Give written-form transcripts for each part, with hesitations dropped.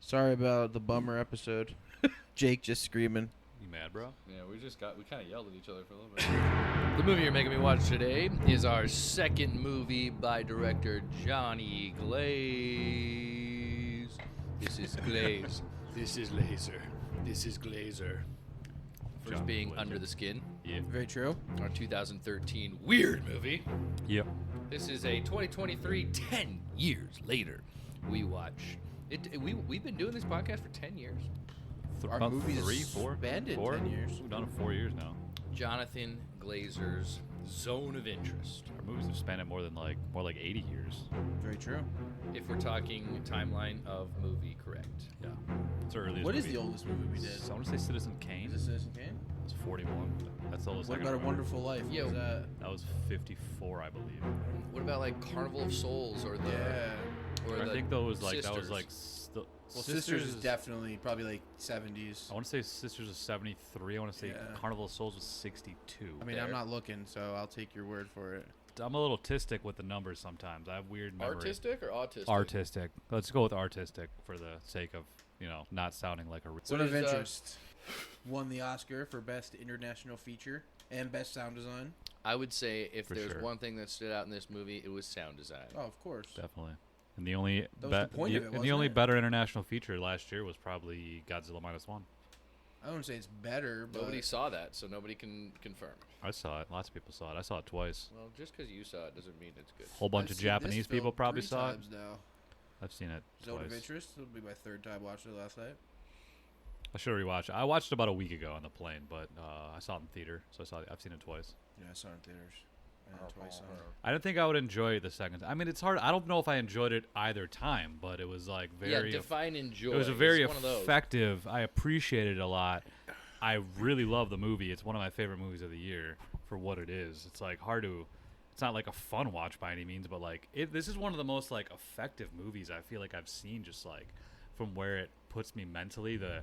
Sorry about the bummer episode. Jake just screaming. You mad, bro? Yeah, we kind of yelled at each other for a little bit. The movie you're making me watch today is our second movie by director Johnny Glaze. This is Glaze. This is Laser. This is Glazer. First John being Glazer. Under the Skin, Yeah. Very true. our 2013 weird movie. Yep. This is a 2023, 10 years later. We watch it. We've been doing this podcast for 10 years. Our About movie's 3, 4, expanded 4? 10 years. We've done it 4 years now. Jonathan Glazer's Zone of Interest. Our movies have spanned it more like 80 years. Very true. If we're talking timeline of movie, correct. Yeah. It's our earliest What is movie. the oldest movie we did? I want to say Citizen Kane. Is it Citizen Kane? It's 41. That's the oldest. What I can about A remember. Wonderful Life? Yeah. What was that? That was 54, I believe. What about like Carnival of Souls or the? Yeah. Or I the think that was Sisters? Well, Sisters is definitely probably like 70s. I want to say Sisters is 73. I want to say Yeah. Carnival of Souls was 62. I mean, There. I'm not looking, so I'll take your word for it. I'm a little artistic with the numbers sometimes. I have weird memory. Artistic or autistic? Artistic. Let's go with artistic for the sake of, not sounding like a... Zone What of is, Interest won the Oscar for Best International Feature and Best Sound Design. I would say if For there's sure. one thing that stood out in this movie, it was sound design. Oh, of course. Definitely. And the only That was the point of it, and the wasn't only it? better international feature last year was probably Godzilla -1. I wouldn't say it's better, but Nobody saw that, so nobody can confirm. I saw it. Lots of people saw it. I saw it twice. Well, just because you saw it doesn't mean it's good. A whole bunch I've of seen this Japanese film people probably 3 saw it. times now. I've seen it Zone of twice. Interest. It'll be my third time watching it last night. I should rewatch it. I watched it about a week ago on the plane, but I saw it in theater, so I've seen it twice. Yeah, I saw it in theaters. Twice. I didn't think I would enjoy it the second time. I mean, it's hard. I don't know if I enjoyed it either time, but it was like very. Yeah, define enjoy. It was a very It's one of those. effective. I appreciated it a lot. I really love the movie. It's one of my favorite movies of the year for what it is. It's like hard to. It's not like a fun watch by any means, but like this is one of the most like effective movies I feel like I've seen. Just like from where it puts me mentally, the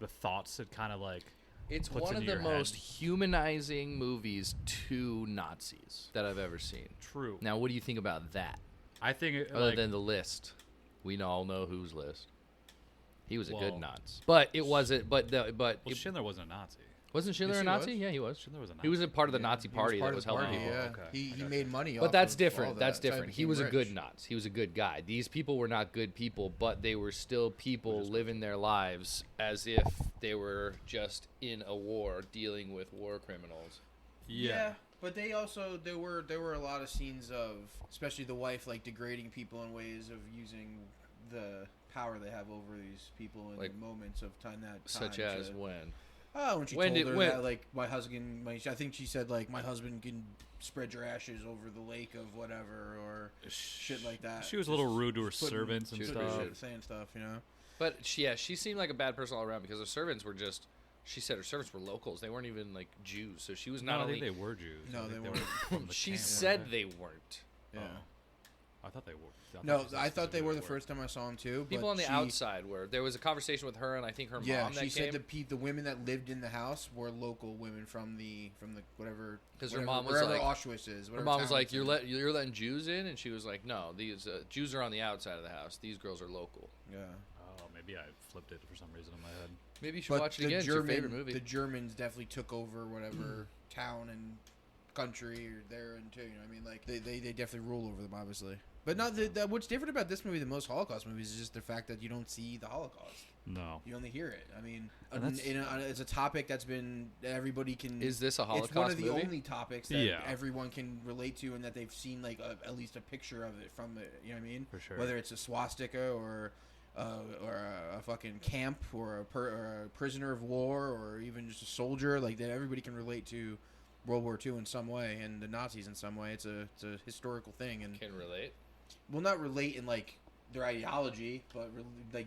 thoughts it kind of like. It's puts one of into the your head. most humanizing movies to Nazis that I've ever seen. True. Now, what do you think about that? I think it, Other like, than the list, we all know whose list. He was a good Well, Nazi, but it wasn't. But well, Schindler wasn't a Nazi. wasn't Schindler Yes, a he Nazi? was. Yeah, he was. Schindler was a Nazi. He was a part of the Yeah, Nazi he was party part that of was the helping party, people. yeah. okay. He I got made you. money off But that's of all different. that. That's how different. He became was a good rich. Nazi. He was a good guy. These people were not good people, but they were still people living their lives as if they were just in a war dealing with war criminals. Yeah. But they also there were a lot of scenes of especially the wife like degrading people in ways of using the power they have over these people in Like, moments of time that Such time as to- when? when she when told did- her when- that like my husband I think she said like my husband can spread your ashes over the lake of whatever or shit like that. She was a little Just rude to her putting- servants and she was stuff. pretty saying stuff, you know. But she seemed like a bad person all around because her servants were just. She said her servants were locals. They weren't even like Jews. So she was not No, I only. think they were Jews. No, I think they were weren't. from the She camp. said they weren't. Yeah. I thought they were. No, I thought they were the first time I saw them too. People but on the she- outside were. There was a conversation with her and I think her Yeah, mom that she said came. the women that lived in the house were local women from the whatever. 'Cause her whatever- mom was wherever like- Auschwitz is. Her whatever mom was town like, it's "You're in." you're letting Jews in," and she was like, "No, these Jews are on the outside of the house. These girls are local." Yeah. Oh, maybe I flipped it for some reason in my head. Maybe you should watch it the again. It's your favorite movie. The Germans definitely took over whatever town and country or there and too. You know, what I mean, like they definitely rule over them, obviously. But not what's different about this movie than most Holocaust movies is just the fact that you don't see the Holocaust. No. You only hear it. I mean, And that's- it's a topic that's been everybody can. Is this a Holocaust It's one of the movie? only topics that Yeah. everyone can relate to, and that they've seen like at least a picture of it from it. You know what I mean? For sure. Whether it's a swastika or a fucking camp or a prisoner of war or even just a soldier, like that, everybody can relate to World War II in some way and the Nazis in some way. It's a historical thing, and Can relate. will not relate in like their ideology, but like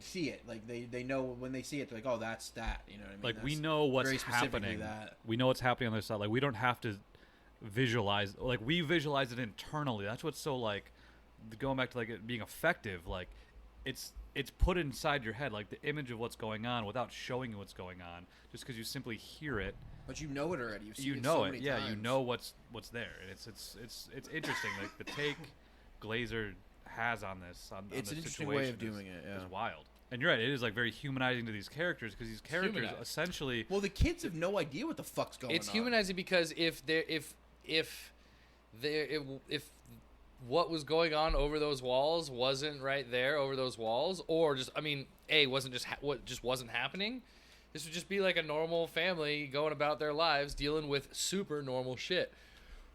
see it. Like they know when they see it, they're like, oh, that's that. You know what I mean? Like we That's know what's very specifically happening. that. We know what's happening on the side. Like we don't have to visualize. Like we visualize it internally. That's what's so like going back to like it being effective. Like it's put inside your head, like the image of what's going on without showing you what's going on, just because you simply hear it. But you know it already. You've seen You it know so it. many Yeah, times. you know what's there, and it's interesting. Like the take Glazer has on this. On It's this an interesting way of situation doing it. Yeah. is wild. And you're right, it is like very humanizing to these characters because these characters Humanized. essentially. Well, the kids have no idea what the fuck's going on. It's humanizing because if what was going on over those walls wasn't right there over those walls, or just wasn't just what just wasn't happening, this would just be like a normal family going about their lives dealing with super normal shit.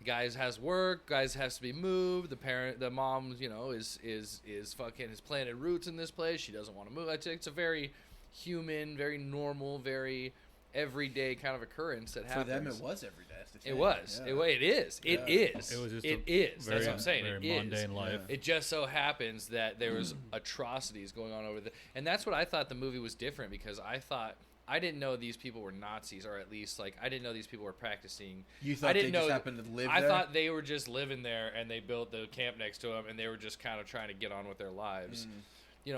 Guys has work, guys has to be moved, the mom, is fucking has planted roots in this place, she doesn't want to move. It's a very human, very normal, very everyday kind of occurrence that happens. For them, it was every day. That's the thing. It was. Yeah. It is. Yeah. It is. It was just It a is. very, That's what I'm saying. very It is. mundane life. Yeah. It just so happens that there was atrocities going on over there, and that's what I thought the movie was different because I didn't know these people were Nazis, or at least like I didn't know these people were practicing. You thought I didn't they just know, happened to live I there? thought they were just living there, and they built the camp next to them, and they were just kind of trying to get on with their lives.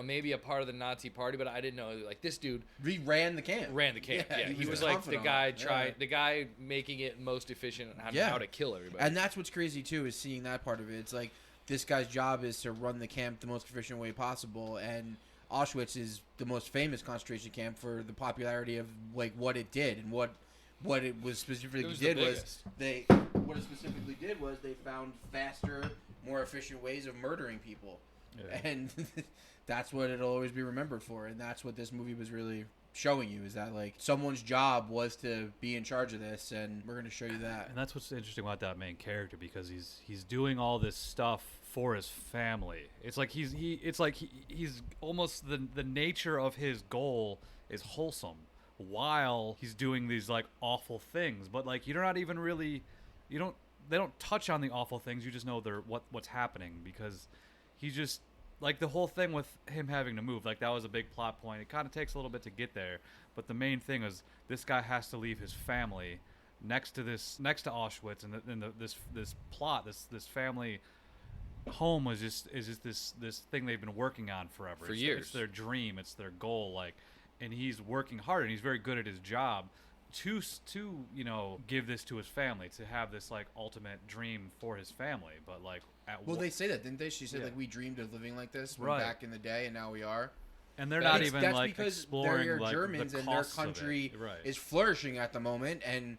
Maybe a part of the Nazi party, but I didn't know like this dude He ran the camp. ran the camp. Yeah, he was like the guy the guy making it most efficient on how to kill everybody. And that's what's crazy too, is seeing that part of it. It's like this guy's job is to run the camp the most efficient way possible, and Auschwitz is the most famous concentration camp for the popularity of like what it did and what it was specifically they found faster, more efficient ways of murdering people. Yeah. And that's what it'll always be remembered for, and that's what this movie was really showing you, is that like someone's job was to be in charge of this, and we're going to show you that. And that's what's interesting about that main character, because he's doing all this stuff for his family. It's like he's almost the nature of his goal is wholesome while he's doing these like awful things, but like you're not even really they don't touch on the awful things. You just know what's happening, because he just like the whole thing with him having to move, like that was a big plot point. It kind of takes a little bit to get there, but the main thing is this guy has to leave his family next to Auschwitz, and this family home is just this thing they've been working on forever For years. It's their dream, it's their goal, like, and he's working hard and he's very good at his job to give this to his family, to have this like ultimate dream for his family. But like they say that, didn't they? She said Yeah. like we dreamed of living like this Right. back in the day, and now we are. and they're That's- not even that's like because exploring they're like Germans the and their costs of it. country Right. is flourishing at the moment, and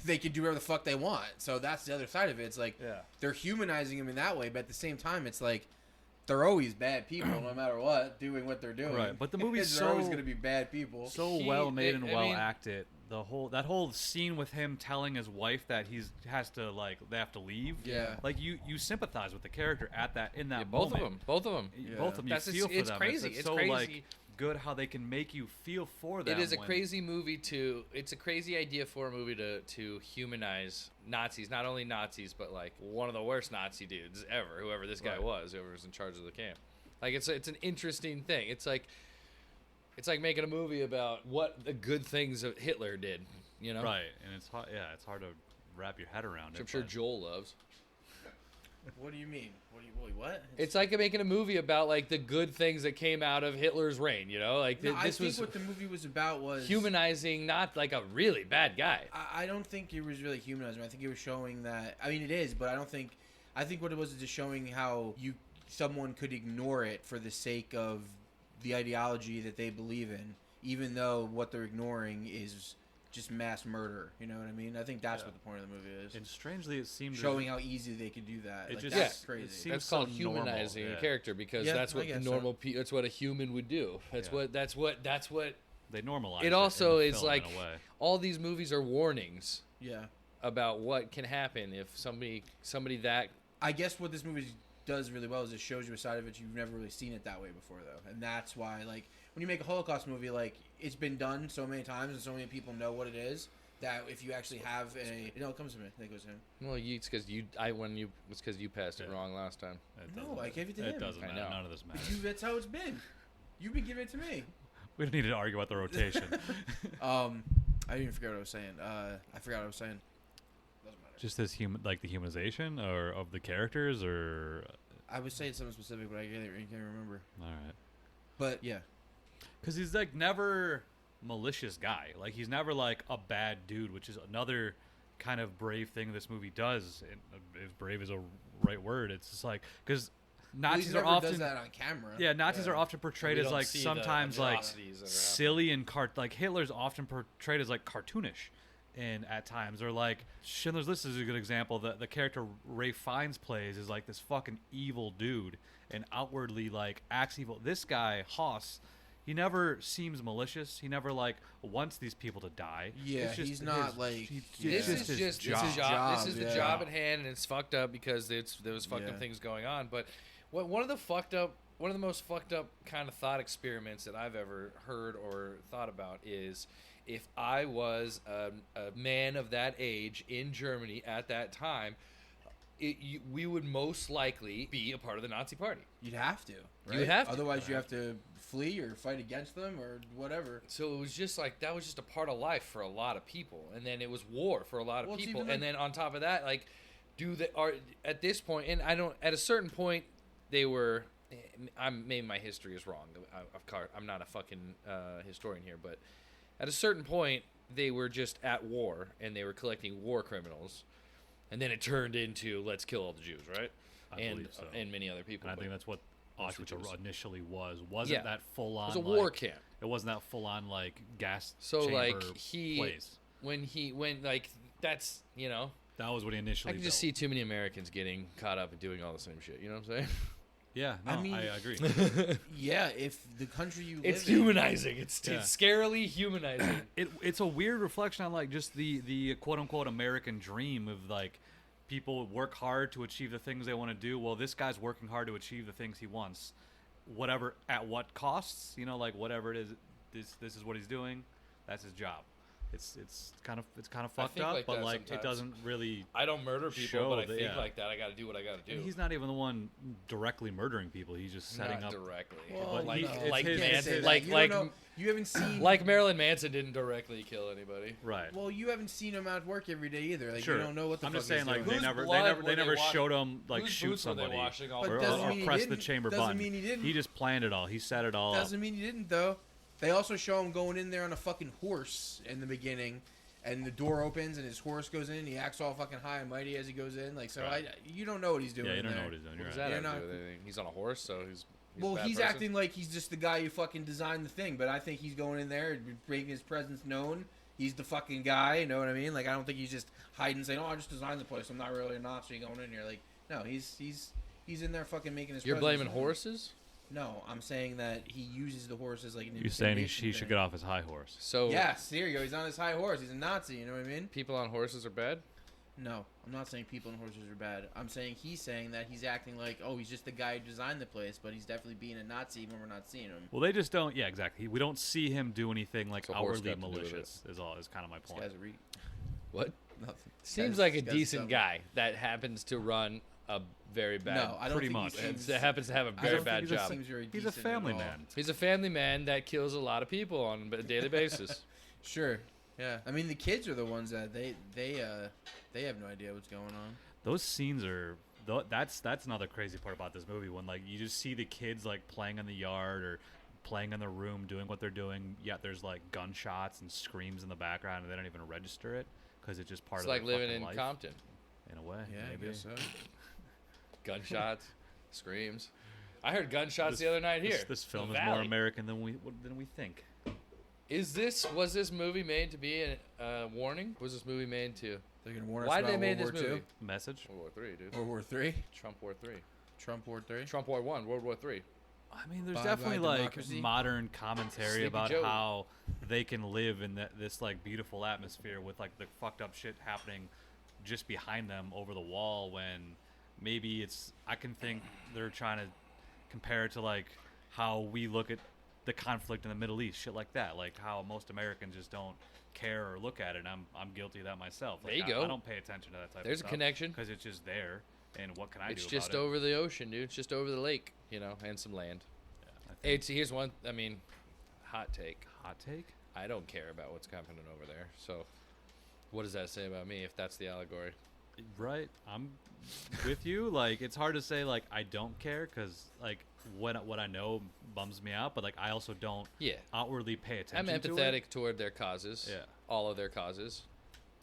they can do whatever the fuck they want. So that's the other side of it. It's like they're humanizing them in that way, but at the same time, it's like they're always bad people, no matter what, doing what they're doing. Right, but the movie's they're always so- going to be bad people. so well made and well acted. That whole scene with him telling his wife that they have to leave. Yeah. Like you sympathize with the character in that both moment. of them. Yeah. Both of them. You feel for It's them. crazy. It's It's so crazy. like good how they can make you feel for them. It is a when- crazy movie it's a crazy idea for a movie to humanize Nazis, not only Nazis, but like one of the worst Nazi dudes ever, whoever this guy Right. was, whoever was in charge of the camp. Like it's an interesting thing. It's like making a movie about what the good things that Hitler did, Right, and it's hard. Yeah, it's hard to wrap your head around Which it. I'm sure but- Joel loves. What do you mean? What? It's like making a movie about like the good things that came out of Hitler's reign, Like No, I this think was what the movie was about was humanizing, not like a really bad guy. I don't think it was really humanizing. I think it was showing that. I mean, it is, but I don't think. I think what it was is just showing how someone could ignore it for the sake of the ideology that they believe in, even though what they're ignoring is just mass murder. You know what I mean? I think that's what the point of the movie is. And strangely, it seemed Showing how easy they could do that. It Like, just- that's it crazy. seems That's called so normal, humanizing a yeah. character because Yeah, that's I what guess normal that's what a human would do. That's Yeah. what they normalized. it also in the is film, like in a way. all these movies are warnings Yeah. about what can happen if somebody that I guess what this movie does really well is it shows you a side of it you've never really seen it that way before, though, and that's why, like, when you make a Holocaust movie, like, it's been done so many times and so many people know what it is that if you actually have it comes to me. I think it was him. well, it's because you passed it wrong last time. It No, doesn't I matter. gave it to It him. doesn't I matter. know. None of this matters. That's how it's been. You've been giving it to me. We don't need to argue about the rotation. I didn't even forget what I was saying. I forgot what I was saying. Doesn't matter. Just this the humanization or of the characters, or I was saying something specific, but I can't remember. all right. But yeah, Because he's like never malicious guy. Like he's never like a bad dude, which is another kind of brave thing this movie does. And if brave is a right word, it's just like because Nazis He are never does often that on camera. yeah, Nazis are often portrayed We as don't like see the sometimes like atrocities that are silly and like Hitler's often portrayed as like cartoonish, and at times or like Schindler's List is a good example. The character Ray Fiennes plays is like this fucking evil dude and outwardly like acts evil. This guy Haas, he never seems malicious. He never like wants these people to die. Yeah, It's just he's not his- like. he- Yeah. it's This is his just job. This is job. This is the Yeah. job at hand, and it's fucked up because there was fucked up Yeah. things going on. But one of the most fucked up kind of thought experiments that I've ever heard or thought about is if I was a man of that age in Germany at that time, we would most likely be a part of the Nazi Party. You'd have to. Right? would have to. Otherwise, you have to flee or fight against them or whatever. So it was just like that was just a part of life for a lot of people, and then it was war for a lot of Well, it's people, even and like- then on top of that, like, at this point, and I don't at a certain point they were. Maybe my history is wrong. I'm not a fucking historian here, but at a certain point they were just at war and they were collecting war criminals, and then it turned into let's kill all the Jews, right? I and believe so. and many other people. And I but think that's what mostly Auschwitz Jews. initially wasn't Yeah. that full on. it was a war like, camp. It wasn't that full on like gas. So chamber like place. when like that's That was what he initially. I can just built. see too many Americans getting caught up and doing all the same shit. You know what I'm saying? Yeah, no, I mean- I agree. Yeah, if the country you live It's in. humanizing. It's Yeah. scarily humanizing. It's a weird reflection on like just the quote unquote American dream of like people work hard to achieve the things they want to do. Well, this guy's working hard to achieve the things he wants, whatever at what costs. Like whatever it is, this is what he's doing. That's his job. It's kind of fucked think up, like but that like it sometimes. doesn't really. I don't murder people, Show but I that- think yeah. like that. I got to do what I got to do. And he's not even the one directly murdering people. He's just setting not up. directly. Well, But like he- it's like his- You can't it's say Manson, that. like You like don't know- you haven't seen like Marilyn Manson didn't directly kill anybody. Right. Well, you haven't seen him at work every day either. Like Sure. you don't know what the I'm fuck just saying, he's like doing. Whose they never blood were they they never wa- showed him like Whose shoot boots were they somebody washing all But or, doesn't or mean he press the didn't. chamber Doesn't button. mean he didn't. He just planned it all. He set it all up. Doesn't mean he didn't though. They also show him going in there on a fucking horse in the beginning, and the door opens and his horse goes in. And he acts all fucking high and mighty as he goes in. Like so, Right. you don't know what he's doing. Yeah, you in don't know there. what he's doing. What You're does right. that Yeah, have to no. do with anything? He's on a horse, so he's Well, a bad he's person? acting like he's just the guy who fucking designed the thing, but I think he's going in there and making his presence known. He's the fucking guy, you know what I mean? Like I don't think he's just hiding, saying, "Oh, I just designed the place. I'm not really a Nazi going in here." Like, no, he's in there fucking making his. You're presence blaming known. horses. No, I'm saying that he uses the horse as like an. You're saying he intimidation should thing. get off his high horse. So Yes, there you go. He's on his high horse. He's a Nazi. You know what I mean? people on horses are bad. No, I'm not saying people on horses are bad. I'm saying he's saying that he's acting like, oh, he's just the guy who designed the place, but he's definitely being a Nazi when we're not seeing him. Well, they just don't. Yeah, exactly. We don't see him do anything like So horse outwardly got to do with malicious. Is kind of my This point. guy's a re- What? nothing. Seems This like a guy's decent dumb. guy that happens to run a very bad. No, I don't Pretty think much. He seems, that happens to have a I very don't bad think he job. seems very He's a decent at family all. man. He's a family man that kills a lot of people on a daily basis. Sure. Yeah. I mean, the kids are the ones that they have no idea what's going on. Those scenes are. That's another crazy part about this movie when like you just see the kids like playing in the yard or playing in the room doing what they're doing. Yet there's like gunshots and screams in the background and they don't even register it because it's just part It's of like their living fucking in life, Compton. in a way. Yeah, maybe. I guess so. Gunshots, screams. I heard gunshots This- the other night here. This film The is more Valley. American than we think. Was this movie made to be a warning? Was this movie made to? They're gonna warn us Why did about they make World this War movie? Message. World War Three, dude. World War Three, Trump War Three. Trump War Three. Trump War One. World War Three. I mean, there's Bye-bye definitely like democracy. modern commentary Sleepy about Joe. how they can live in this like beautiful atmosphere with like the fucked up shit happening just behind them over the wall. When maybe I can think they're trying to compare it to like how we look at the conflict in the Middle East, shit like that. Like how most Americans just don't care or look at it. And I'm guilty of that myself. Like, There you go. I don't pay attention to that type There's of a stuff connection. because it's just there. And what can I It's do just about it? over the ocean, dude. It's just over the lake, and some land. I think- Here's one. I mean, hot take. Hot take. I don't care about what's happening over there. So, what does that say about me if that's the allegory? Right, I'm with you. Like, it's hard to say like I don't care because like what I know bums me out, but like I also don't Yeah, outwardly pay I'm attention. to empathetic it. toward their causes. Yeah. all of their causes.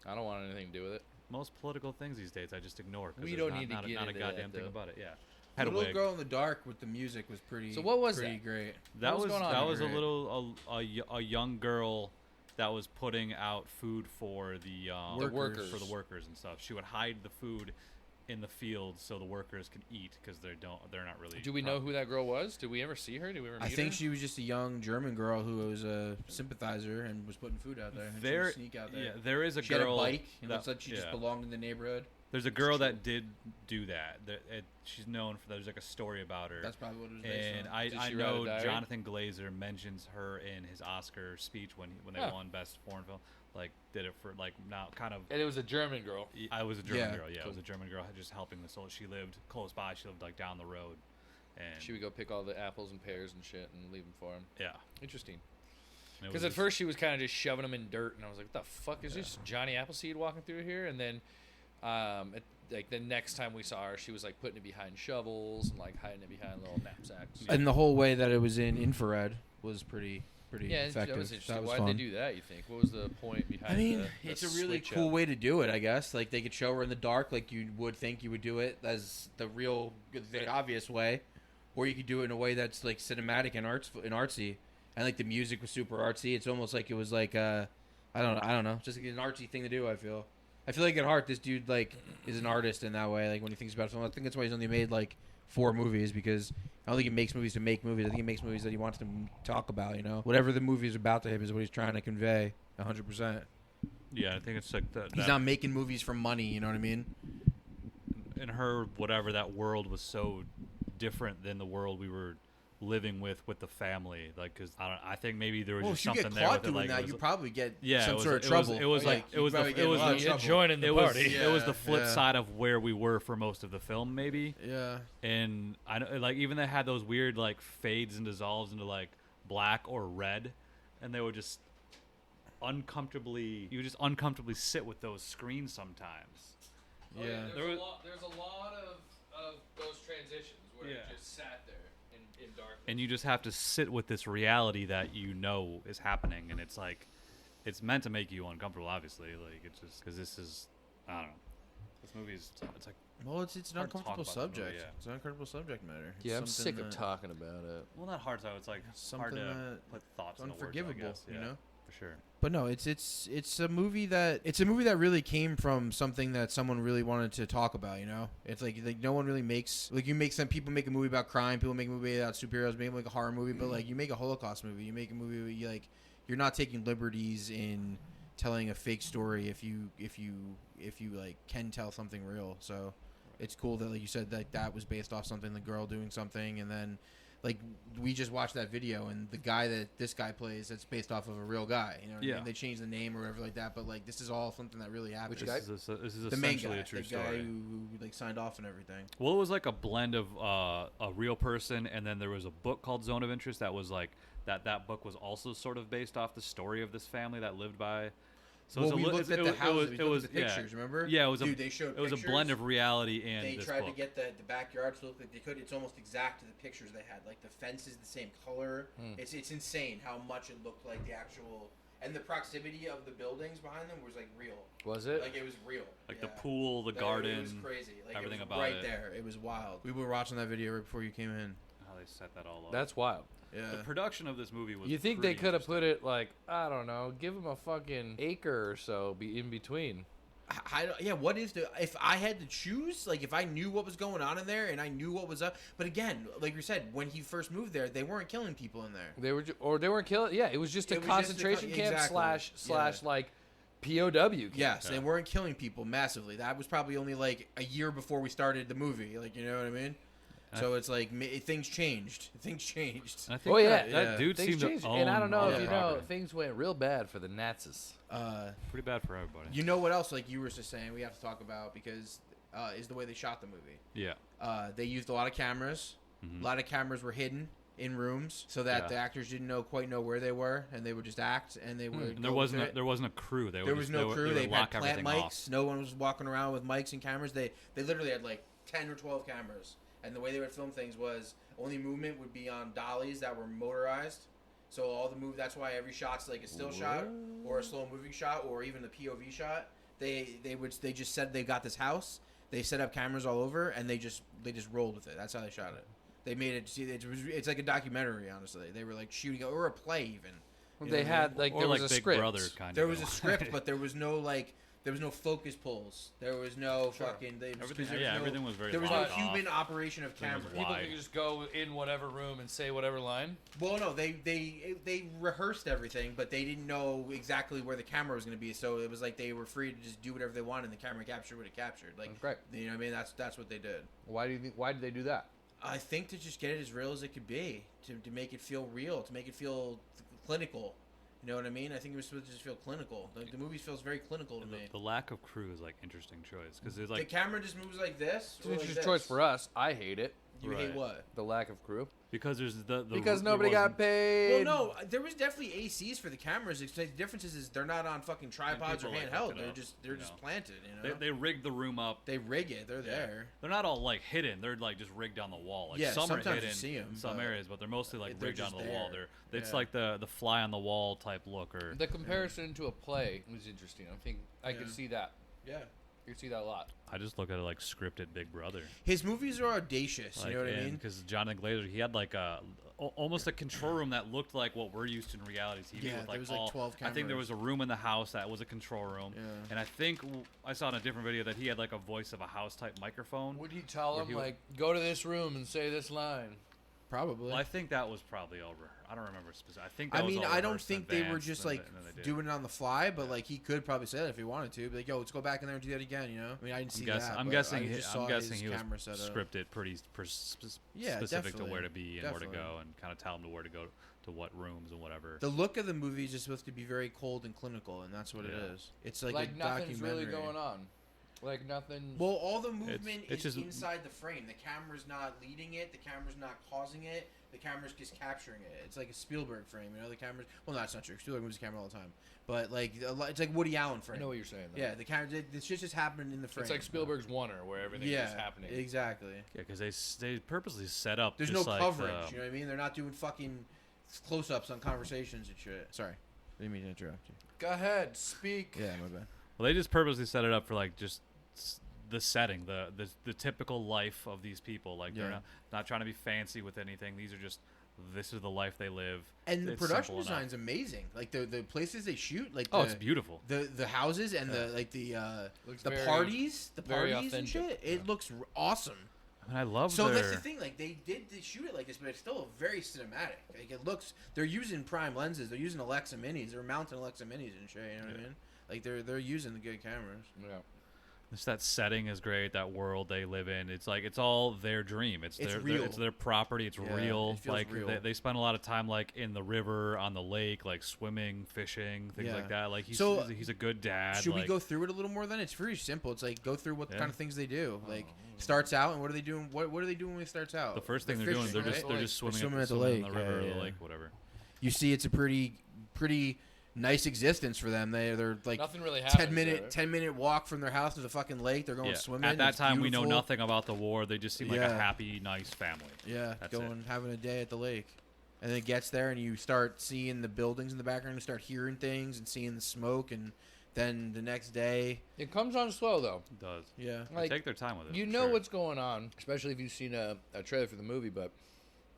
I don't want anything to do with it. Most political things these days I just ignore. 'cause We there's don't not, need to not, get not a into goddamn that, thing though. about it. Yeah, Had The a little wig. girl in the dark with the music was pretty. So what was pretty that? great? That What was was going on that there? was a Great. little a young girl that was putting out food for the workers. for the workers and stuff. She would hide the food in the fields so the workers can eat because they're not really. Do we know who that girl was? Did we ever see her? Did we ever meet I think her? she was just a young German girl who was a sympathizer and was putting food out there. And she would sneak out there. Yeah, there is a She girl. had a bike. It that- looks like she just yeah. belonged in the neighborhood. There's a girl that did do that. She's known for. There's like a story about her. That's probably what it was based And on. Did I she write a know diary? Jonathan Glazer mentions her in his Oscar speech when they Huh. won Best Foreign Film. Like did it for like now kind of. And it was a German girl. I was a German Yeah. girl. Yeah, Cool. it was a German girl just helping the soul. She lived close by. She lived like down the road, and She would go pick all the apples and pears and shit and leave them for him. yeah. Interesting. And it Because was at just- first she was kind of just shoving them in dirt, and I was like, "What the fuck is this? Johnny Appleseed walking through here?" And then, like the next time we saw her, she was like putting it behind shovels and like hiding it behind little knapsacks. And the whole way that it was in infrared was pretty Yeah, effective. that was interesting. That was Why fun. did they do that? You think? What was the point behind? I mean, the it's a really switch cool up? way to do it, I guess. Like they could show her in the dark, like you would think you would do it as the obvious way, or you could do it in a way that's like cinematic and artsy, and like the music was super artsy. It's almost like it was like I don't know, just like an artsy thing to do. I feel like at heart, this dude like is an artist in that way. Like when he thinks about film, I think that's why he's only made like 4 movies, because I don't think he makes movies to make movies. I think he makes movies that he wants to talk about. You know, whatever the movie is about to him is what he's trying to convey. 100%. Yeah, I think it's like that. He's not making movies for money. You know what I mean? In her whatever that world was so different than the world we were living with the family. Like, cause I think maybe there was Well, just if you something get there caught with it. doing Like, that, it you was, probably get yeah, some it was, sort of it was- trouble. It was like you it was probably the get it in was a lot of the trouble. joining the it was party. it was the Yeah, flip yeah. side of where we were for most of the film, maybe. Yeah. And I know, like, even they had those weird like fades and dissolves into like black or red, and they would just uncomfortably sit with those screens sometimes. Oh, Yeah. there's a lot of those transitions where Yeah. it just sat there in darkness. And you just have to sit with this reality that you know is happening, and it's like it's meant to make you uncomfortable, obviously. Like, it's just because this is, I don't know, this movie is, it's like, Well, it's an hard to talk uncomfortable about the movie, subject. yeah. It's an uncomfortable subject matter. It's Yeah, I'm something sick of that- talking about it. well, not hard to, it's like hard Something to that put thoughts It's into words, I unforgivable, guess. you Yeah, know. for sure. But no, it's a movie that really came from something that someone really wanted to talk about. You know, it's like no one really makes some people make a movie about crime, people make a movie about superheroes, maybe like a horror movie, but like you make a Holocaust movie, you make a movie where you're not taking liberties in telling a fake story if you like can tell something real. So it's cool that, like you said, that was based off something, the girl doing something, and then like we just watched that video, and the guy that this guy plays, it's based off of a real guy. You know what I Yeah. mean? They changed the name or whatever like that, but like this is all something that really happened. Which guy? This is The main essentially guy, a true the guy story. who like signed off and everything. Well, it was like a blend of a real person, and then there was a book called Zone of Interest that was like that book was also sort of based off the story of this family that lived by. So Well, it was we a li- looked it at was- the houses, it we was looked at the yeah. pictures, remember? Yeah, it was Dude, they showed it was a pictures. blend of reality and They this tried book. to get the backyards to look like they could. It's almost exact to the pictures they had. Like the fence is the same color. It's insane how much it looked like the actual, and the proximity of the buildings behind them was like real. Was it? Like it was real. Like Yeah. the pool, the It garden, was crazy. Like everything it was about right it. there. It was wild. We were watching that video right before you came in. How they set that all up. That's wild. Yeah. the production of this movie was. You think they pretty could have put interesting. it like, I don't know, give them a fucking acre or so be in between. Yeah, what is if I had to choose, like if I knew what was going on in there and I knew what was up, but again, like you said, when he first moved there, they weren't killing people in there. They were, they weren't killing. Yeah, it was just a It was just a concentration camp exactly. slash like POW camp. Yes, Yeah. they weren't killing people massively. That was probably only like a year before we started the movie, like you know what I mean? So it's like things changed. Things changed. And I think Oh yeah, that dude things seemed changed. to own And I don't know all if the you know, property. things went real bad for the Nazis. Pretty bad for everybody. You know what else? Like you were just saying, we have to talk about because is the way they shot the movie. Yeah. They used a lot of cameras. Mhm. A lot of cameras were hidden in rooms so that Yeah. the actors didn't quite know where they were, and they would just act, and they would. And there wasn't a crew. There was no crew. They They would had lock plant everything mics. off. No one was walking around with mics and cameras. They literally had like 10 or 12 cameras, and the way they would film things was only movement would be on dollies that were motorized. So all the move. That's why every shot's like a still shot or a slow moving shot or even the POV shot. They just said they got this house. They set up cameras all over, and they just rolled with it. That's how they shot it. They made it. See, it's like a documentary. Honestly, they were like shooting or a play even. You know They what I had mean? like Or there like was a Big script. Brother kind There of. was a script, but there was no focus pulls. There was no fucking. Everything was very. There was no locked off. human operation of Everything was camera. People wide. could just go in whatever room and say whatever line. Well, no, they rehearsed everything, but they didn't know exactly where the camera was going to be. So it was like they were free to just do whatever they wanted, and the camera captured what it captured. Like, That's great. you know what I mean? That's what they did. Why did they do that? I think to just get it as real as it could be, to make it feel real, to make it feel clinical. You know what I mean? I think it was supposed to just feel clinical. The movie feels very clinical to me. The lack of crew is like interesting choice because it's The like camera just moves like this. It's an interesting choice for us. I hate it. You Right. hate what? The lack of crew. because there's the Because there nobody got wasn't- paid. Well, no, there was definitely ACs for the cameras. The difference is they're not on fucking tripods or people, like, handheld. hook it They're up, just you know. planted. You know, They rigged the room up. they rig it. They're Yeah. there. They're not all like hidden. They're like just rigged on the wall. Like Yeah, some are sometimes you hidden see 'em, in some but areas, but they're mostly like they're rigged just onto the wall. there. It's Yeah. like the fly on the wall type look or The comparison to a play was interesting. I think I could Yeah. see that. Yeah. You could see that a lot. I just look at it like scripted Big Brother. His movies are audacious. Like, You know what I mean? Because Jonathan Glazer, he had like almost a control room that looked like what we're used to in reality TV. Yeah, with there like was, like, 12 I think there cameras. was a room in the house that was a control room, Yeah. and I think I saw in a different video that he had like a voice of a house type microphone. Would he tell Where him he would- like, go to this room and say this line? Probably. Well, I think that was probably over. I don't remember specific. I think. I That was mean, all I don't rehearsed in think they were advance, just and like then they did. doing it on the fly, but like he could probably say that if he wanted to. Be like, yo, let's go back in there and do that again. You know? I mean, I didn't see that. I'm but guessing. I just saw I'm guessing his he was camera setup. scripted pretty Yeah, specific to definitely. where to be and where to Definitely. go, and kind of tell him to where to go to what rooms and whatever. The look of the movie is just supposed to be very cold and clinical, and that's what it Yeah. is. It's like, Like a nothing's documentary. really going on. Like nothing. Well, all the movement it's is just- inside the frame. The camera's not leading it. The camera's not causing it. The camera's just capturing it. It's like a Spielberg frame, you know. The camera's well, no, that's not true. Spielberg moves the camera all the time, but like it's like Woody Allen I frame. know what you're saying. Though. Yeah, the camera. This shit just happened in the frame. It's like Spielberg's Oner, where everything's yeah, just happening. exactly. Yeah, because they purposely set up. There's just no like coverage. the- You know what I mean? They're not doing fucking close-ups on conversations and shit. Sorry, I didn't mean to interrupt you. Go ahead, speak. Yeah, my bad. Well, they just purposely set it up for like just the setting, the typical life of these people. Like they're Yeah. not trying to be fancy with anything. These are just this is the life they live. And the It's production simple enough. design's amazing. Like the places they shoot, like Oh, the, it's beautiful. the houses and the like the Looks the very- parties very and authentic. shit. It looks awesome. I mean, I love So their. that's the thing. Like they shoot it like this, but it's still very cinematic. Like it looks. They're using prime lenses. They're using Alexa Minis. They're mounting Alexa Minis and shit. You know what I mean? Like they're using the good cameras. Yeah. Just that setting is great. That world they live in. It's like it's all their dream. It's It's their real. it's their property. It's Yeah, real. it feels Like real. They spend a lot of time like in the river, on the lake, like swimming, fishing, things Yeah. like that. Like he's a good dad. Should we like- go through it a little more? Then it's pretty simple. It's like go through what Yeah. kind of things they do. Like starts out and what are they doing? What are they doing when it starts out? The first thing they're doing, fishing, they're just right? they're just swimming, swimming at, at the swimming in lake. the river Yeah, or the yeah. lake, whatever. You see, it's a pretty nice existence for them. They're like Nothing really happens. 10-minute walk from their house to the fucking lake. They're going Yeah. swimming. At that It's time, we know beautiful. nothing about the war. They just seem like a Yeah. happy, nice family. Yeah, That's going having a day at the lake, and then it gets there, and you start seeing the buildings in the background. You start hearing things and seeing the smoke, and then the next day, It comes on slow though. It does. yeah, They Like, take their time with it. You for know sure. what's going on, especially if you've seen a trailer for the movie. But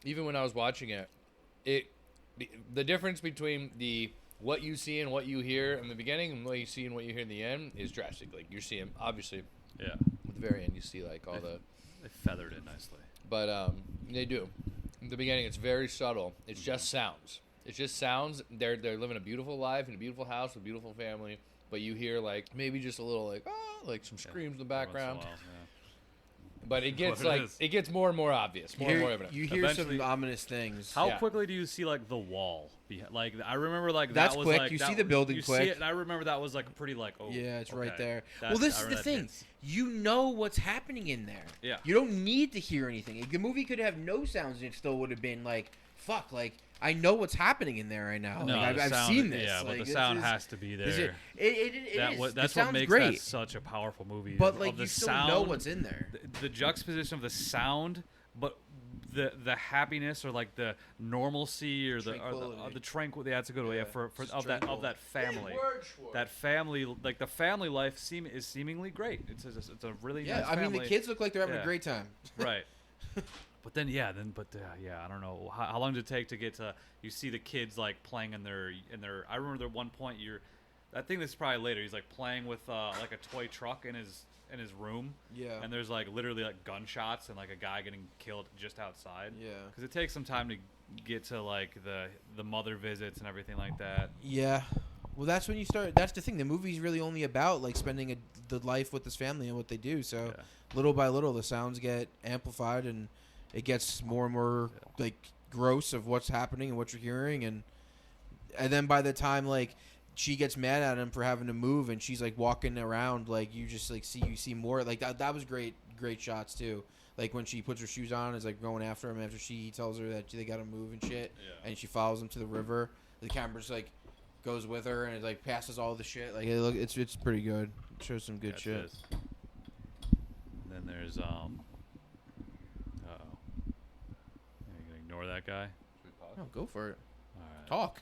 even when I was watching it, the difference between what you see and what you hear in the beginning and what you see and what you hear in the end is drastic. Like you're seeing, obviously, Yeah, at the very end, you see like all the, they feathered it nicely. but they do. In the beginning, it's very subtle. It's just sounds. It's just sounds. They're living a beautiful life in a beautiful house with a beautiful family. But you hear like maybe just a little like some screams in the background. Every once in a while, But it gets What it is. it gets more and more obvious, more and more evident. you hear Eventually- some ominous things. How Yeah. quickly do you see like the wall? Like I remember like That's that was quick. like You that see the building you quick. See it, and I remember that was like pretty like Yeah, it's right okay. there. That- Well, this I is the remember that thing. hits. You know what's happening in there. Yeah. You don't need to hear anything. The movie could have no sounds, and it still would have been like, fuck, like, I know what's happening in there right now. No, like, the I've sound- seen this. Yeah, like, but the this sound is- has to be this is- there. It That is. what, The that's what sound's makes great. that such a powerful movie. But of like, the you still sound, know what's in there. the juxtaposition of the sound, but the happiness or like the normalcy or the tranquility. That's a good way for of that family. That family, like the family life, is seemingly great. It's a really nice I family. mean the kids look like they're having a great time. Right. But then I don't know how long did it take to get to. You see the kids like playing in their. I remember at one point I think this is probably later. He's like playing with like a toy truck in his room. Yeah. And there's like literally like gunshots and like a guy getting killed just outside. Yeah. Because it takes some time to get to like the mother visits and everything like that. Yeah. Well, that's when you start. That's the thing. The movie's really only about like spending the life with this family and what they do. So little by little, the sounds get amplified and it gets more and more like gross of what's happening and what you're hearing, and then by the time like she gets mad at him for having to move and she's like walking around, like you just like see more like that was great shots too. Like when she puts her shoes on, is like going after him after he tells her that they gotta move and shit, and she follows him to the river. The camera's like goes with her and it like passes all the shit. Like it's pretty good. It shows some good shit. And then there's you gonna ignore that guy? No, go for it. All right. Talk.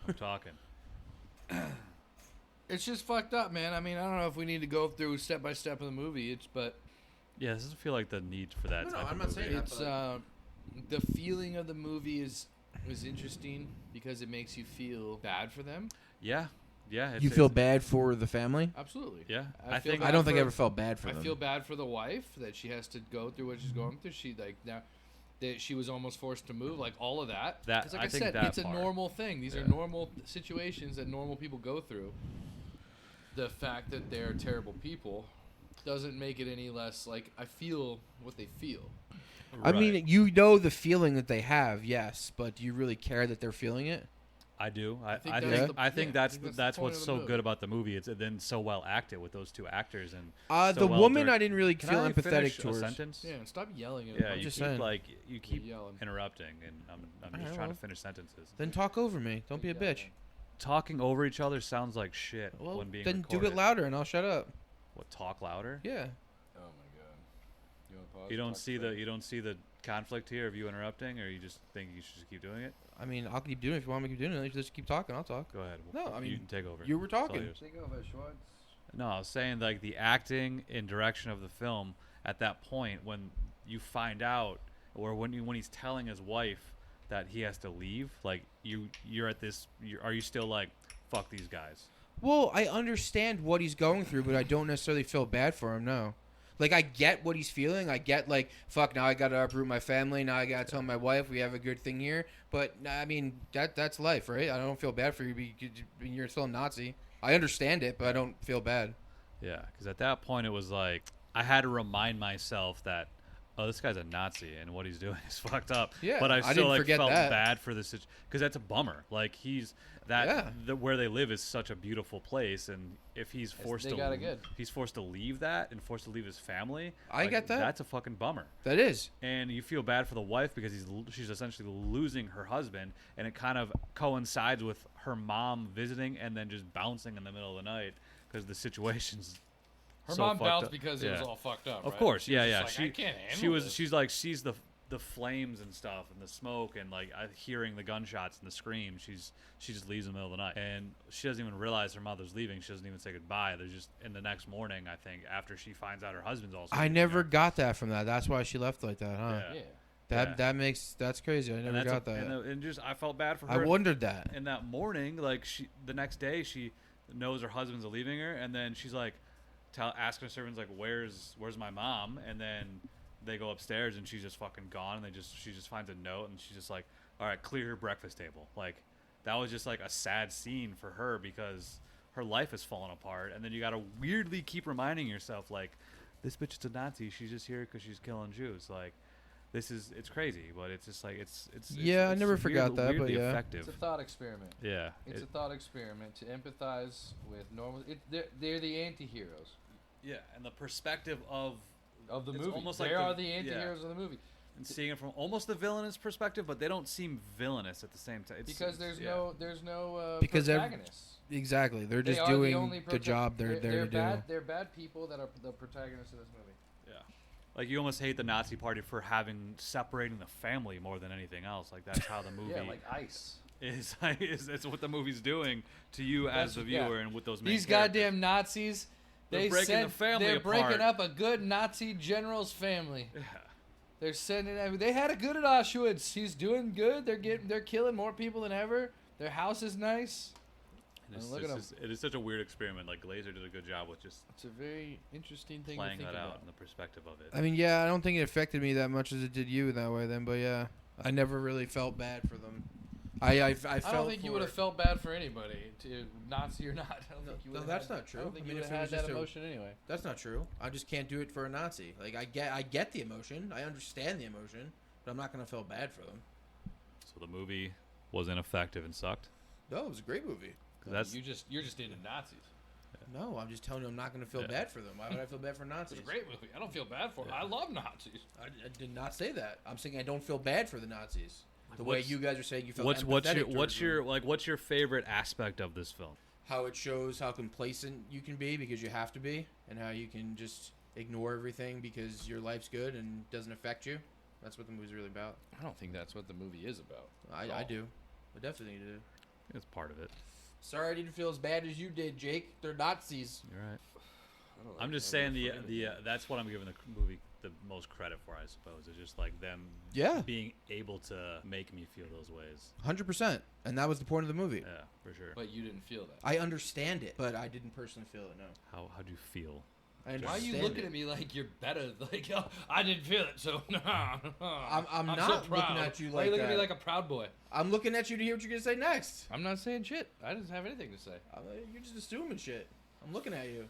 I'm talking. It's just fucked up, man. I mean, I don't know if we need to go through step by step of the movie. Yeah, this doesn't feel like the need for that. No, type I'm of not movie. saying that. It's the feeling of the movie is interesting because it makes you feel bad for them. Yeah. You feel bad for the family? Absolutely. Yeah, I don't think I ever felt bad for them. I feel bad for the wife that she has to go through what she's going through. She like now that she was almost forced to move, like all of that. That 'Cause like I I think said, that it's a part. normal thing. These are normal situations that normal people go through. The fact that they're terrible people doesn't make it any less like I feel what they feel. I mean, you know the feeling that they have, yes, but do you really care that they're feeling it? I do. I think that's that's the point what's of the so movie. good about the movie. It's then so well acted with those two actors and The well woman directed. I didn't really Can feel I empathetic finish towards. a sentence? Yeah, and stop yelling at Yeah, them. you just keep saying. you keep yelling. interrupting, and I'm just trying to finish sentences. Then talk over me. Don't be a bitch. Talking over each other sounds like shit Well, when being then recorded. do it louder and I'll shut up. What, talk louder? Yeah. Oh my god. You want to pause? You don't Talk see straight? you don't see the conflict here of you interrupting, or you just think you should just keep doing it? I mean, I'll keep doing it if you want me to keep doing it. Just keep talking. I'll talk. Go ahead. No, I mean, you can take over. You were It's all talking. yours. Take over, Schwartz. No, I was saying like the acting and direction of the film at that point when you find out, or when he's telling his wife that he has to leave, like you're at this. Are you still like, fuck these guys? Well, I understand what he's going through, but I don't necessarily feel bad for him. No. Like, I get what he's feeling. I get, like, fuck, now I got to uproot my family. Now I got to tell my wife we have a good thing here. But, I mean, that's life, right? I don't feel bad for you because you're still a Nazi. I understand it, but I don't feel bad. Yeah, because at that point it was like I had to remind myself that, oh, this guy's a Nazi and what he's doing is fucked up. Yeah, but I I still didn't like forget felt that. bad for this because that's a bummer. Like where they live is such a beautiful place, and if he's forced they got it good. he's forced to leave that and forced to leave his family. I get that. That's a fucking bummer. That is. And you feel bad for the wife because she's essentially losing her husband, and it kind of coincides with her mom visiting and then just bouncing in the middle of the night because the situation's Her so mom fucked bounced up. because it was all fucked up. Of right? course, She was yeah. just like, I can't handle she was. this. She's like she's the flames and stuff and the smoke and like hearing the gunshots and the scream. She just leaves in the middle of the night and she doesn't even realize her mother's leaving. She doesn't even say goodbye. There's just in the next morning, I think, after she finds out her husband's also. I leaving never her. got that from that. That's why she left like that, huh? Yeah. That's crazy. I And never that's got that. And just I felt bad for I her. wondered that. And that morning, like the next day, she knows her husband's leaving her, and then she's like, asking her servants like, "Where's my mom?" And then they go upstairs, and she's just fucking gone. And she just finds a note, and she's just like, "All right, clear her breakfast table." Like that was just like a sad scene for her because her life has fallen apart, and then you gotta weirdly keep reminding yourself like, "This bitch is a Nazi. She's just here because she's killing Jews." Like. It's crazy, but it's just like it's Yeah, I never forgot that, but weirdly yeah. effective. It's a thought experiment. Yeah, It's a thought experiment to empathize with normal. They're the anti-heroes yeah, and the perspective of of the It's movie. almost They like are the- the anti-heroes of the movie and seeing it from almost the villainous perspective, but they don't seem villainous at the same time. because there's no Because protagonists. Exactly. They're They just are the doing only the job they're there to bad, do. They're bad people that are the protagonists of this movie. Yeah, like you almost hate the Nazi Party for having separating the family more than anything else. Like that's how the movie Yeah, like ice. is. It's what the movie's doing to you as the viewer, and with those main These characters. goddamn Nazis. They're breaking the family they're apart. breaking up a good Nazi general's family. Yeah. They're sending. They had it good at Auschwitz. He's doing good. They're killing more people than ever. Their house is nice. Look at them. It is such a weird experiment. Like Glazer did a good job with just It's a very interesting thing playing to think that about. out in the perspective of it. I mean, yeah, I don't think it affected me that much as it did you that way then, but yeah, I never really felt bad for them. I felt I don't think you for- would have felt bad for anybody, Nazi or not. I don't think you no, would. that's not true. I don't think I you mean, would if it have was had just that a- emotion anyway. That's not true. I just can't do it for a Nazi. Like I get the emotion. I understand the emotion, but I'm not gonna feel bad for them. So the movie was ineffective and sucked. No, it was a great movie. 'Cause that's You're just into Nazis. No, I'm just telling you I'm not gonna feel Yeah. bad for them. Why would I feel bad for Nazis? It's a great movie. I don't feel bad for it. Yeah. I love Nazis. I did not say that. I'm saying I don't feel bad for the Nazis. The way What's- you guys are saying you feel. what's empathetic your towards them. what's your favorite aspect of this film? How it shows how complacent you can be because you have to be, and how you can just ignore everything because your life's good and doesn't affect you. That's what the movie's really about. I don't think that's what the movie is about. I do. I definitely do. It's part of it. Sorry I didn't feel as bad as you did, Jake. They're Nazis. You're right. I don't I'm like just having saying a friend. that's what I'm giving the movie the most credit for, I suppose. It's just like them Yeah. being able to make me feel those ways. 100%. And that was the point of the movie. Yeah, for sure. But you didn't feel that. I understand it, but I didn't personally feel it, no. How do you feel? I Why are understand you looking it. at me like you're better? Like, oh, I didn't feel it, so I'm so not proud. looking at you Why are you like looking at me that. like a proud boy? I'm looking at you to hear what you're going to say next. I'm not saying shit. I didn't have anything to say. You're just assuming shit. I'm looking at you.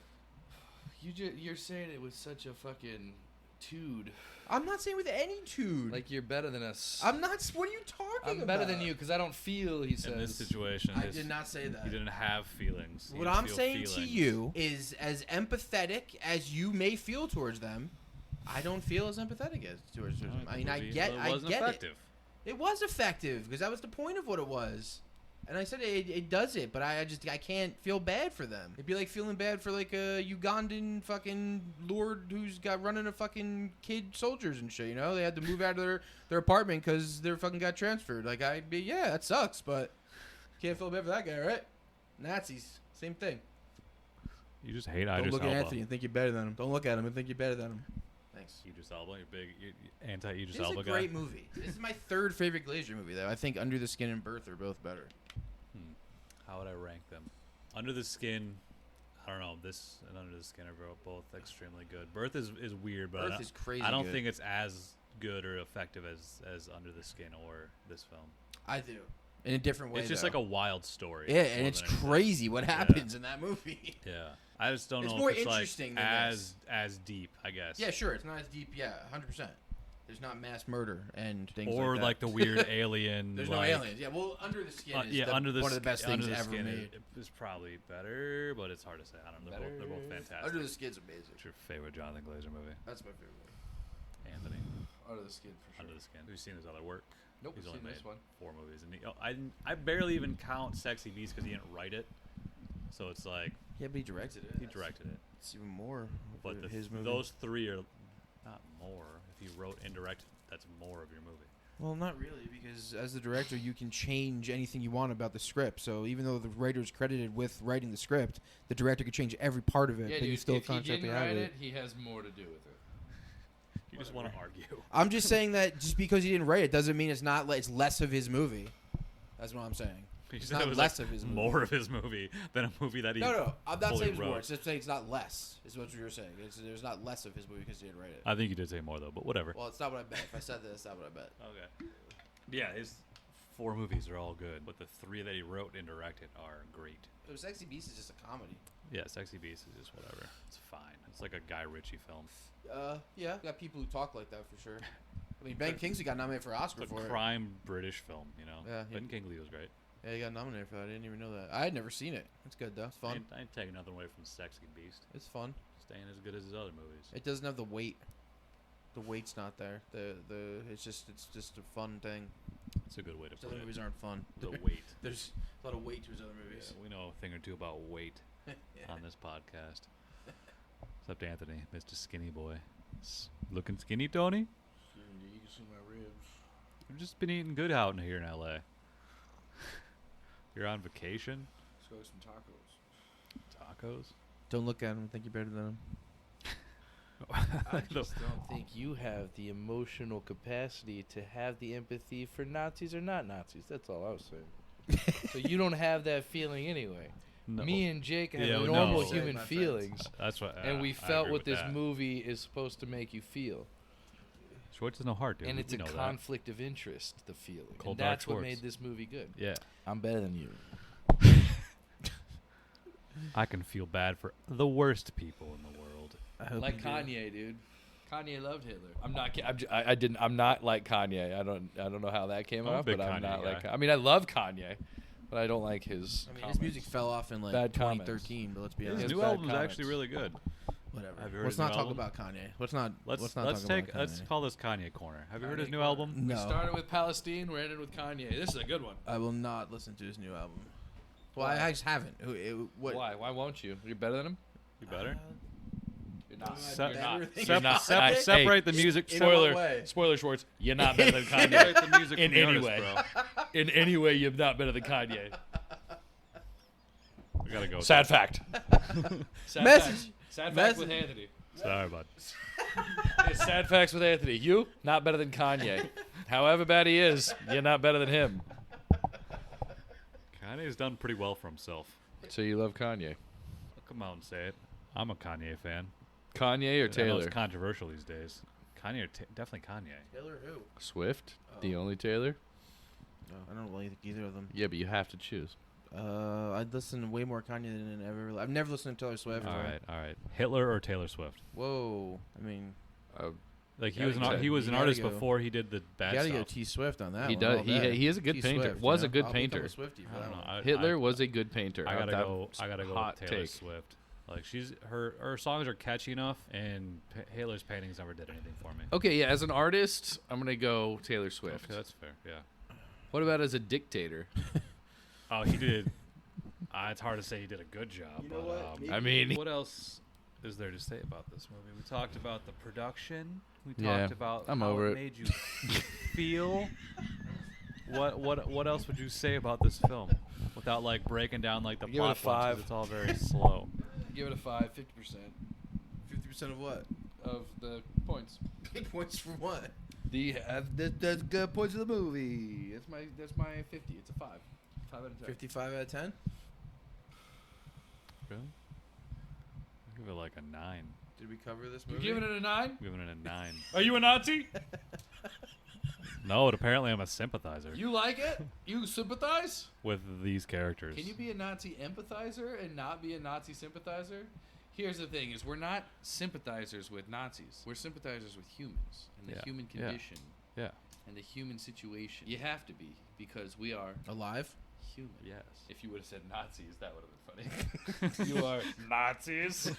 You're saying it with such a fucking tude. I'm not saying with any tude. Like you're better than us. I'm not. What are you talking about? I'm better than you because I don't feel. He says. In this situation, I did not say that. You didn't have feelings. You What didn't I'm feel saying to feelings. you is, as empathetic as you may feel towards them, I don't feel as empathetic as towards them. No, I the mean, I movie get wasn't it. effective. It was effective because that was the point of what it was. And I said it does it, but I can't feel bad for them. It'd be like feeling bad for like a Ugandan fucking lord who's got running a fucking kid soldiers and shit. You know, they had to move out of their apartment because their fucking got transferred. Like yeah, that sucks, but can't feel bad for that guy, right? Nazis, same thing. You just hate Don't Idris look Elba. at Anthony and think you're better than him. Don't look at him and think you're better than him. Thanks. Idris Elba, you're big anti-Idris This is Elba a guy. great movie. This is my third favorite Glazer movie, though. I think Under the Skin and Birth are both better. How would I rank them? Under the Skin, I don't know. This and Under the Skin are both extremely good. Birth is weird, but Birth is crazy I don't good. think it's as good or effective as Under the Skin or this film. I do. In a different way, It's just though. like a wild story. Yeah, and more it's than anything. crazy what happens in that movie. Yeah, I just don't It's know more if it's interesting like than this. as deep. I guess. Yeah, sure. It's not as deep. Yeah, 100%. There's not mass murder and things Or like that. the weird alien. There's like, no aliens. Yeah, well, Under the Skin is yeah, Under the one of the best things Under the ever Skin made. is probably better, but it's hard to say. I don't know. They're both fantastic. Under the Skin's amazing. What's your favorite Jonathan Glazer movie? That's my favorite movie. Anthony. Under the skin for sure. Under the Skin. Have you seen his other work? Nope, He's seen only this made one. 4 movies, and I barely even count Sexy Beast because he didn't write it. So it's like Yeah, but he directed it. he directed it, It's even more. but his movie. those 3 are not more. If he wrote and directed, that's more of your movie. Well, not really, because as the director, you can change anything you want about the script. So even though the writer's credited with writing the script, the director could change every part of it, Yeah, but you dude, still if he contractually didn't have write it. it, he has more to do with it. You just want to argue. I'm just saying that just because he didn't write it doesn't mean it's not. It's less of his movie. That's what I'm saying. You It's said not it was less like of his movie. more of his movie than a movie that he. No, I'm not fully saying it's more. wrote. It's just saying it's not less. Is what you're saying. There's not less of his movie because he didn't write it. I think you did say more though, but whatever. Well, it's not what I bet. If I said that, it's not what I bet. Okay. Yeah, his 4 movies are all good, but the 3 that he wrote and directed are great. So Sexy Beast is just a comedy. Yeah, Sexy Beast is just whatever. It's fine. It's like a Guy Ritchie film. Yeah, got people who talk like that for sure. I mean, Ben Kingsley got nominated for Oscar It's a for it. crime British film, you know. Yeah, Ben Kingsley was great. Yeah, he got nominated for that. I didn't even know that. I had never seen it. It's good though. It's fun. I ain't taking nothing away from Sexy Beast. It's fun. Staying as good as his other movies. It doesn't have the weight. The weight's not there. It's just a fun thing. It's a good way to His put other it. movies aren't fun. The weight. There's a lot of weight to his other movies. Yeah, we know a thing or two about weight on this podcast. Except Anthony, Mr. Skinny Boy. Looking skinny, Tony? You can see my ribs. I've just been eating good out in here in LA. You're on vacation? Let's go get some tacos. Tacos? Don't look at him. Think you're better than him. I just don't think you have the emotional capacity to have the empathy for Nazis or not Nazis. That's all I was saying. So you don't have that feeling anyway. No. Me and Jake have Yeah, normal no. human My friends. feelings, That's what. and we I felt agree what with this that. movie is supposed to make you feel. Schwartz has no heart, dude. And it's We a know that. conflict of interest, the feeling. Cold And Dark that's what Schwartz. made this movie good. Yeah. I'm better than you. I can feel bad for the worst people in the world. I hope Like you do. Kanye, dude. Kanye loved Hitler. I'm not. I didn't. I'm not like Kanye. I don't know how that came I'm a off, big but I'm Kanye not like. guy. I mean, I love Kanye, but I don't like his. I mean, his comments. music fell off in like Bad comments. 2013, but let's be Yeah, His honest. his new bad album's comments. actually really good. Whatever. Have you heard Let's his not new talk album? about Kanye. Let's not Let's talk about Kanye. call this Kanye corner. Have you heard his Kanye new corner. album? No. We started with Palestine. We're ending with Kanye. This is a good one. I will not listen to his new album. Well, Why? I just haven't. What? Why? Why won't you? You're better than him. You better. You're not. Se- You're not. Better You're not. Hey, separate the music. in what Spoiler. way? Spoiler, Schwartz. You're not better than Kanye. Separate the music In from the any artist, way. bro. In any way, you're not better than Kanye. We gotta go. Sad fact. Sad Message. Fact. Sad fact Message. with Anthony. Sorry, bud. It's sad facts with Anthony. You not better than Kanye. However bad he is, you're not better than him. Kanye's done pretty well for himself. So you love Kanye? I'll come out and say it. I'm a Kanye fan. Kanye or I know Taylor? it's controversial these days. Kanye or definitely Kanye. Taylor who? Swift, the Oh. only Taylor. No, I don't like either of them. Yeah, but you have to choose. I'd listen to way more Kanye than ever. I've never listened to Taylor Swift. All right. Hitler or Taylor Swift? Whoa. I mean, Like he Gotta was an go. he was You an gotta artist go. before he did the you bad gotta stuff. go T Swift on that He one. does. all day. He is a good T painter. Swift, Was you a know? good I'll become painter. a Swiftie for I that don't know. one. Hitler was a good painter. I gotta go. I gotta go hot with Taylor take. Swift. Like her songs are catchy enough, and Hitler's paintings never did anything for me. Okay, yeah. As an artist, I'm gonna go Taylor Swift. Okay, that's fair. Yeah. What about as a dictator? Oh, he did. It's hard to say he did a good job. You know but, what? I mean, what else is there to say about this movie? We talked about the production. We Yeah, talked about I'm how over it it. made you feel. What else would you say about this film without like breaking down like the Give it a plot points, 'cause 5. it's all very slow. Give it a 5, 50% 50% of what? of the points. Points for what? That's good points of the movie. That's my 50. It's a 5. 5 out of 10. 55 out of 10? Really? I give it like a 9. Did we cover this You movie? giving it a 9? I'm giving it a 9. Are you a Nazi? No, but apparently I'm a sympathizer You like it? You sympathize? with these characters. Can you be a Nazi empathizer and not be a Nazi sympathizer? Here's the thing: is we're not sympathizers with Nazis. We're sympathizers with humans and the Yeah, human yeah. condition Yeah. and the human situation. You have to be because we are Alive? human. Yes. If you would have said Nazis, that would have been funny. You are Nazis.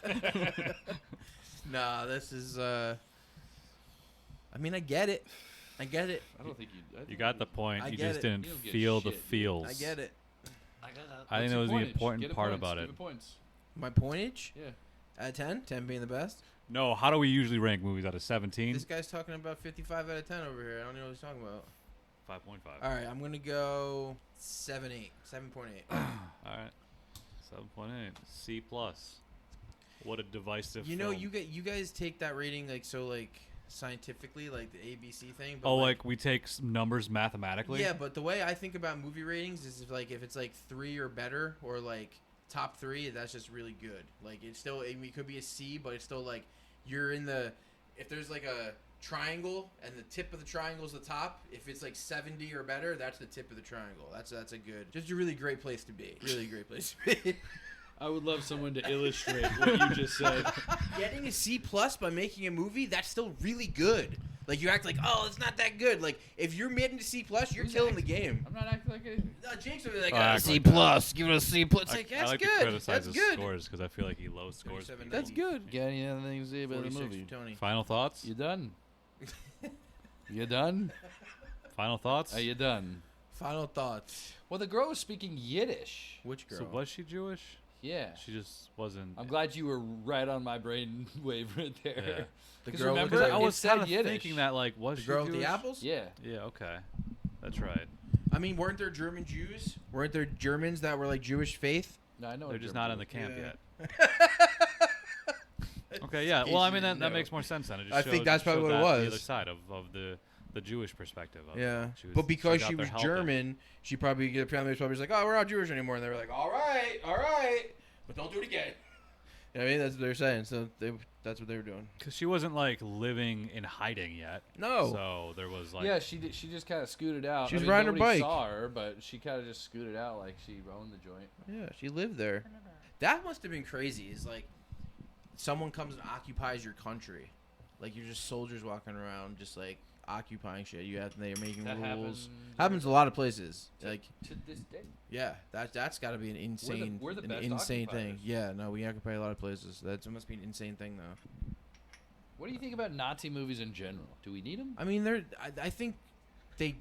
Nah, this is, I mean, I get it. I get it. I don't think you. You got the point. I You get just it. didn't You don't get feel the shit, dude. feels. I get it. I think that was the important part about it. Points. My pointage? Yeah. Out of 10? 10 being the best? No, how do we usually rank movies out of 17? This guy's talking about 55 out of 10 over here. I don't know what he's talking about. 5.5. All right, I'm going to go 7.8. 7.8. All right. 7.8. C plus. What a divisive. You know, film. you guys take that rating like so like scientifically, like the ABC thing. But Oh, like we take numbers mathematically. yeah, but the way I think about movie ratings is if it's like 3 or better or like top 3, that's just really good. Like it's still it could be a C, but it's still like you're in the if there's like a triangle and the tip of the triangle is the top, if it's like 70 or better, that's the tip of the triangle. That's a good, just a really great place to be. Really great place to be. I would love someone to illustrate what you just said. Getting a C plus by making a movie, that's still really good. Like you act like, oh, it's not that good. Like if you're mid to C plus, you're Who's killing the acting? game. I'm not acting like a. Jake's over there like Oh, I a act C like that. plus. Give it a C plus. It's I, like I that's like good. to criticize That's his good. scores because I feel like he low scores 37 people. That's good. Got any other things to say about the 46 movie? for Tony. Final thoughts? You done? You done? Final thoughts? Are you done? Final thoughts. Well, the girl was speaking Yiddish. Which girl? So was she Jewish? Yeah. She just wasn't. I'm glad you were right on my brain wave right there. Yeah. The 'Cause girl with remember, the- I it was said kind of Yiddish. thinking that, like, was The she girl with the Jewish? apples? Yeah. Yeah, okay. That's right. I mean, weren't there German Jews? Weren't there Germans that were like Jewish faith? No, I know. They're what just German not in the Jews- camp Yeah. yet. Okay, yeah. Well, I mean, that No. makes more sense then. It just I think showed- that's probably showed what it that, was. The other side of the Jewish perspective. Of Yeah, it. but because got she there was helping. German, the family was probably just like, "Oh, we're not Jewish anymore," and they were like, all right, but don't do it again." You know what I mean? That's what they're saying. So that's what they were doing. Because she wasn't like living in hiding yet. No. So there was like. Yeah, she just kind of scooted out. She was I mean, riding her nobody bike. saw her, but she kind of just scooted out like she owned the joint. Yeah, she lived there. That must have been crazy. Is like someone comes and occupies your country, like you're just soldiers walking around, just like occupying shit. They're making That rules. Happens a lot of places. Like to this day. yeah, that's got to be an insane, we're the an best insane thing. occupiers. Yeah, no, we occupy a lot of places. That must be an insane thing though. What do you think about Nazi movies in general? Do we need them? I mean, I think they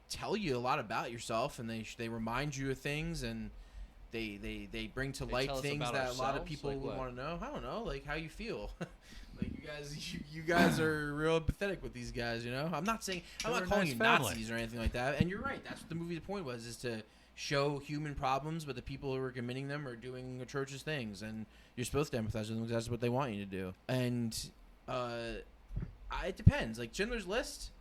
tell you a lot about yourself, and they remind you of things, and they bring to They light tell us things about that a lot of ourselves? people Like would what? want to know. I don't know, like how you feel. Like you guys are real pathetic with these guys. You know, I'm not saying I'm They're not a calling nice you family. Nazis or anything like that. And you're right. That's what the movie's point was: is to show human problems, but the people who are committing them are doing atrocious things, and you're supposed to empathize with them because that's what they want you to do. And it depends. Like Schindler's List,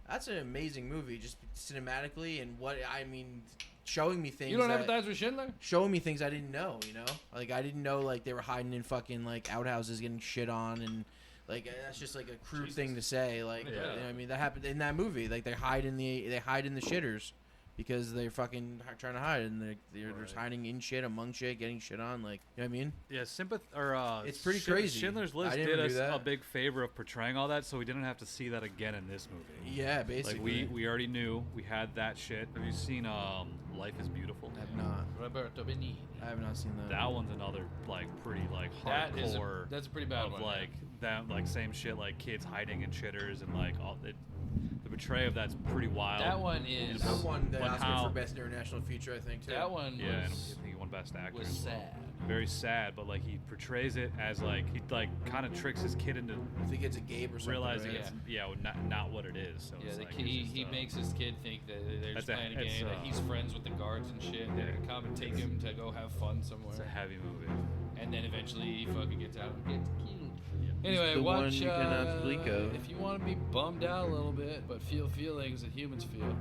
that's an amazing movie, just cinematically and what I mean, showing me things. You don't that, empathize with Schindler? showing me things I didn't know. You know, like I didn't know like they were hiding in fucking like outhouses, getting shit on, and like that's just like a crude thing to say. Like, Yeah. you know what I mean, that happened in that movie. Like they hide in the shitters. Because they're fucking trying to hide, and they're just hiding in shit, among shit, getting shit on, like, you know what I mean? Yeah, It's pretty crazy. Schindler's I List didn't did do us that. a big favor of portraying all that, so we didn't have to see that again in this movie. Yeah, basically. Like we already knew we had that shit. Have you seen Life is Beautiful? I have not. Roberto Benigni. I have not seen that. That one's another like pretty like That is hardcore that's a pretty bad of one. like that like same shit like kids hiding in shitters and like all it. The portrayal of that's pretty wild. That one is. That won the But Oscar how- for Best International Feature, I think, too. That one Yeah, and was, I think he won Best Actor. was as well. sad. Very sad, but like he portrays it as like he like kind of tricks his kid into I think it's a Gabe or something. realizing right? it's not what it is. So Yeah, it's the like kid, it's just, he makes his kid think that they're just That's playing a it's, game, that he's friends with the guards and shit. They're gonna come and take him to go have fun somewhere. It's a heavy movie. And then eventually he fucking gets out and gets killed. Yeah. Anyway, the one watch. you cannot speak of. If you want to be bummed out a little bit, but feel feelings that humans feel,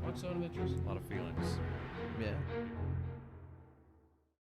watch Zone of Interest. A lot of feelings. Yeah.